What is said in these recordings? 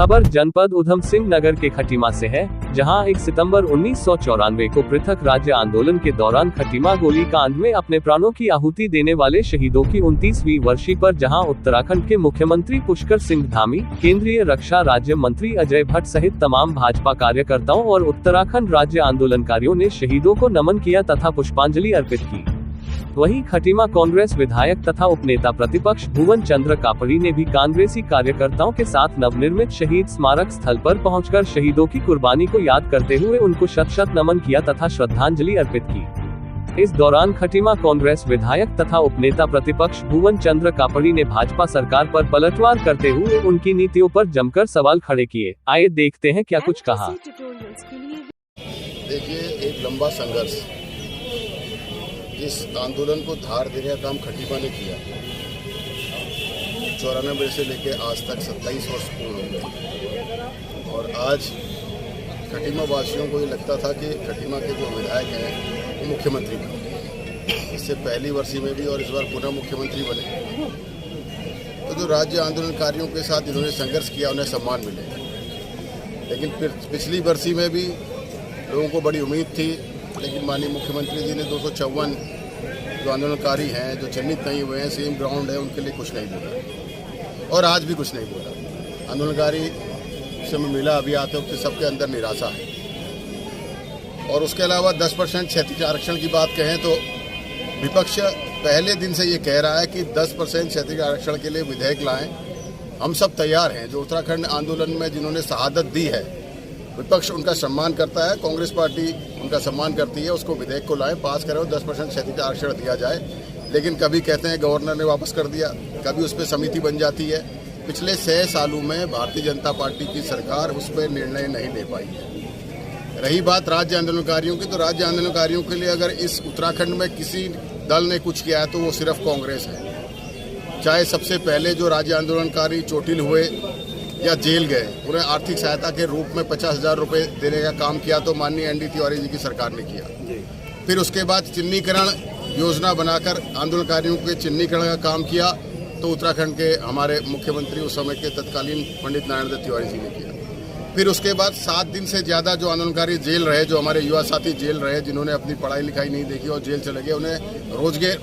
खबर जनपद उधम सिंह नगर के खटीमा से है, जहां 1 सितंबर 1994 को पृथक राज्य आंदोलन के दौरान खटीमा गोली कांड में अपने प्राणों की आहुति देने वाले शहीदों की 29वीं वर्षी पर जहां उत्तराखंड के मुख्यमंत्री पुष्कर सिंह धामी, केंद्रीय रक्षा राज्य मंत्री अजय भट्ट सहित तमाम भाजपा कार्यकर्ताओं और उत्तराखंड राज्य आंदोलनकारियों ने शहीदों को नमन किया तथा पुष्पांजलि अर्पित की। वहीं खटीमा कांग्रेस विधायक तथा उपनेता प्रतिपक्ष भुवन चंद्र कापड़ी ने भी कांग्रेसी कार्यकर्ताओं के साथ नवनिर्मित शहीद स्मारक स्थल पर पहुंचकर शहीदों की कुर्बानी को याद करते हुए उनको शत-शत नमन किया तथा श्रद्धांजलि अर्पित की। इस दौरान खटीमा कांग्रेस विधायक तथा उपनेता प्रतिपक्ष भुवन चंद्र कापड़ी ने भाजपा सरकार पर पलटवार करते हुए उनकी नीतियों पर जमकर सवाल खड़े किए। आइए देखते हैं क्या कुछ कहा। देखिए, एक लंबा संघर्ष, इस आंदोलन को धार देने का काम खटीमा ने किया। 94 से लेकर आज तक 27 वर्ष पूर्ण हो गए और आज खटीमा वासियों को ये लगता था कि खटीमा के जो विधायक हैं वो मुख्यमंत्री बने। इससे पहली वर्षी में भी और इस बार पुनः मुख्यमंत्री बने। तो जो राज्य आंदोलनकारियों के साथ जिन्होंने संघर्ष किया उन्हें सम्मान मिले, लेकिन पिछली वर्षी में भी लोगों को बड़ी उम्मीद थी, लेकिन माननीय मुख्यमंत्री जी ने 254 जो आंदोलनकारी हैं, जो चिन्हित नहीं हुए हैं, सेम ग्राउंड है, उनके लिए कुछ नहीं बोला और आज भी कुछ नहीं बोला। आंदोलनकारी से मिला अभी आते वक्त सबके अंदर निराशा है। और उसके अलावा 10% क्षैतिज आरक्षण की बात कहें तो विपक्ष पहले दिन से ये कह रहा है कि 10% क्षैतिज आरक्षण के लिए विधेयक लाएं। हम सब तैयार हैं। जो उत्तराखंड आंदोलन में जिन्होंने शहादत दी है, विपक्ष उनका सम्मान करता है, कांग्रेस पार्टी उनका सम्मान करती है। उसको विधेयक को लाएं, पास करें, 10% क्षैतिज आरक्षण दिया जाए। लेकिन कभी कहते हैं गवर्नर ने वापस कर दिया, कभी उस पर समिति बन जाती है। पिछले 6 सालों में भारतीय जनता पार्टी की सरकार उस पर निर्णय नहीं ले पाई है। रही बात राज्य आंदोलनकारियों की, तो राज्य आंदोलनकारियों के लिए अगर इस उत्तराखंड में किसी दल ने कुछ किया है तो वो सिर्फ कांग्रेस है। चाहे सबसे पहले जो राज्य आंदोलनकारी चोटिल हुए या जेल गए, उन्हें आर्थिक सहायता के रूप में 50,000 रुपये देने का काम किया तो माननीय एनडी तिवारी जी की सरकार ने किया। फिर उसके बाद चिन्हीकरण योजना बनाकर आंदोलनकारियों के चिन्हीकरण का काम किया तो उत्तराखंड के हमारे मुख्यमंत्री उस समय के तत्कालीन पंडित नारायण दत्त तिवारी जी ने किया। फिर उसके बाद 7 दिन से ज़्यादा जो आंदोलनकारी जेल रहे, जो हमारे युवा साथी जेल रहे, जिन्होंने अपनी पढ़ाई लिखाई नहीं देखी और जेल चले गए, उन्हें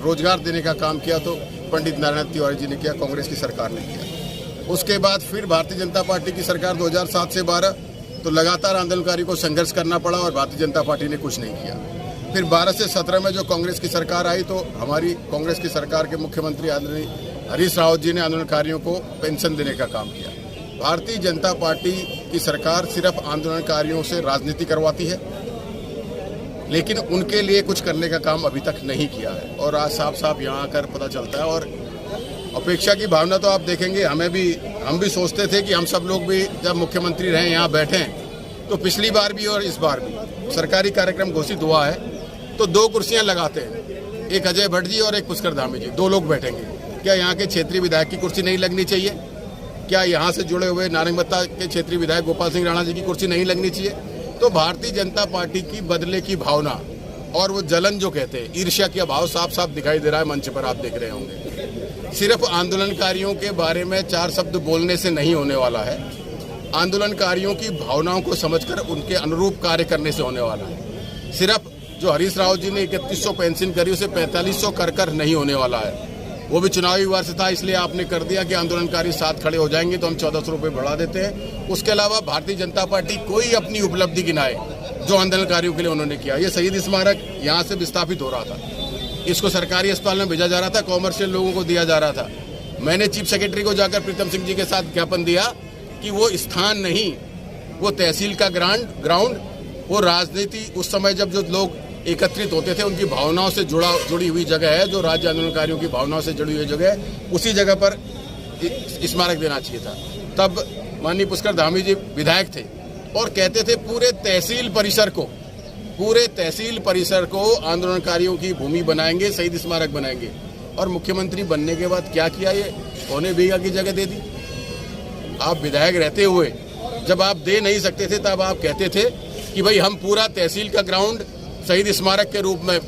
रोजगार देने का काम किया तो पंडित नारायण दत्त तिवारी जी ने किया, कांग्रेस की सरकार ने किया। उसके बाद फिर भारतीय जनता पार्टी की सरकार 2007 से 12 तो लगातार आंदोलनकारी को संघर्ष करना पड़ा और भारतीय जनता पार्टी ने कुछ नहीं किया। फिर 12 से 17 में जो कांग्रेस की सरकार आई तो हमारी कांग्रेस की सरकार के मुख्यमंत्री आदरणीय हरीश रावत जी ने आंदोलनकारियों को पेंशन देने का काम किया। भारतीय जनता पार्टी की सरकार सिर्फ आंदोलनकारियों से राजनीति करवाती है, लेकिन उनके लिए कुछ करने का काम अभी तक नहीं किया है और आज साफ साफ यहाँ आकर पता चलता है। और अपेक्षा की भावना तो आप देखेंगे, हम भी सोचते थे कि हम सब लोग भी जब मुख्यमंत्री रहे यहाँ बैठे तो पिछली बार भी और इस बार भी सरकारी कार्यक्रम घोषित हुआ है तो 2 कुर्सियां लगाते हैं, एक अजय भट्ट जी और एक पुष्कर धामी जी, 2 लोग बैठेंगे। क्या यहाँ के क्षेत्रीय विधायक की कुर्सी नहीं लगनी चाहिए? क्या यहाँ से जुड़े हुए नारंगपत्ता के क्षेत्रीय विधायक गोपाल सिंह राणा जी की कुर्सी नहीं लगनी चाहिए? तो भारतीय जनता पार्टी की बदले की भावना और वो जलन जो कहते हैं, ईर्ष्या का भाव साफ साफ दिखाई दे रहा है। मंच पर आप देख रहे होंगे। सिर्फ आंदोलनकारियों के बारे में 4 शब्द बोलने से नहीं होने वाला है। आंदोलनकारियों की भावनाओं को समझकर उनके अनुरूप कार्य करने से होने वाला है। सिर्फ जो हरीश रावत जी ने 3100 पेंशन करी उसे 4500 कर नहीं होने वाला है। वो भी चुनावी वर्ष था, इसलिए आपने कर दिया कि आंदोलनकारी साथ खड़े हो जाएंगे तो हम 1400 रुपये बढ़ा देते हैं। उसके अलावा भारतीय जनता पार्टी कोई अपनी उपलब्धि गिनाए जो आंदोलनकारियों के लिए उन्होंने किया। ये शहीद स्मारक यहाँ से विस्थापित हो रहा था, इसको सरकारी अस्पताल में भेजा जा रहा था, कॉमर्शियल लोगों को दिया जा रहा था। मैंने चीफ सेक्रेटरी को जाकर प्रीतम सिंह जी के साथ ज्ञापन दिया कि वो स्थान नहीं, वो तहसील का ग्राउंड, वो राजनीति उस समय जब जो लोग एकत्रित होते थे उनकी भावनाओं से जुड़ी हुई जगह है, जो राज्य आंदोलनकारियों की भावनाओं से जुड़ी हुई जगह है, उसी जगह पर स्मारक देना चाहिए था। तब माननीय पुष्कर धामी जी विधायक थे और कहते थे पूरे तहसील परिसर को आंदोलनकारियों की भूमि बनाएंगे, शहीद स्मारक बनाएंगे। और मुख्यमंत्री बनने के बाद क्या किया? ये पौने बीघा की जगह दे दी। आप विधायक रहते हुए जब आप दे नहीं सकते थे तब आप कहते थे कि भाई हम पूरा तहसील का ग्राउंड शहीद स्मारक के रूप में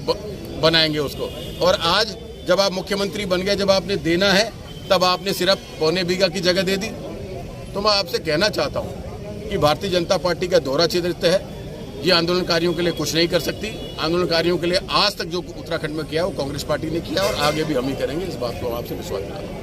बनाएंगे उसको। और आज जब आप मुख्यमंत्री बन गए, जब आपने देना है तब आपने सिर्फ पौने बीघा की जगह दे दी। तो मैं आपसे कहना चाहता हूँ कि भारतीय जनता पार्टी का दोहरा चरित्र है। ये आंदोलनकारियों के लिए कुछ नहीं कर सकती। आंदोलनकारियों के लिए आज तक जो उत्तराखंड में किया वो कांग्रेस पार्टी ने किया और आगे भी हम ही करेंगे। इस बात को हम आपसे विश्वास दिलाता हूं।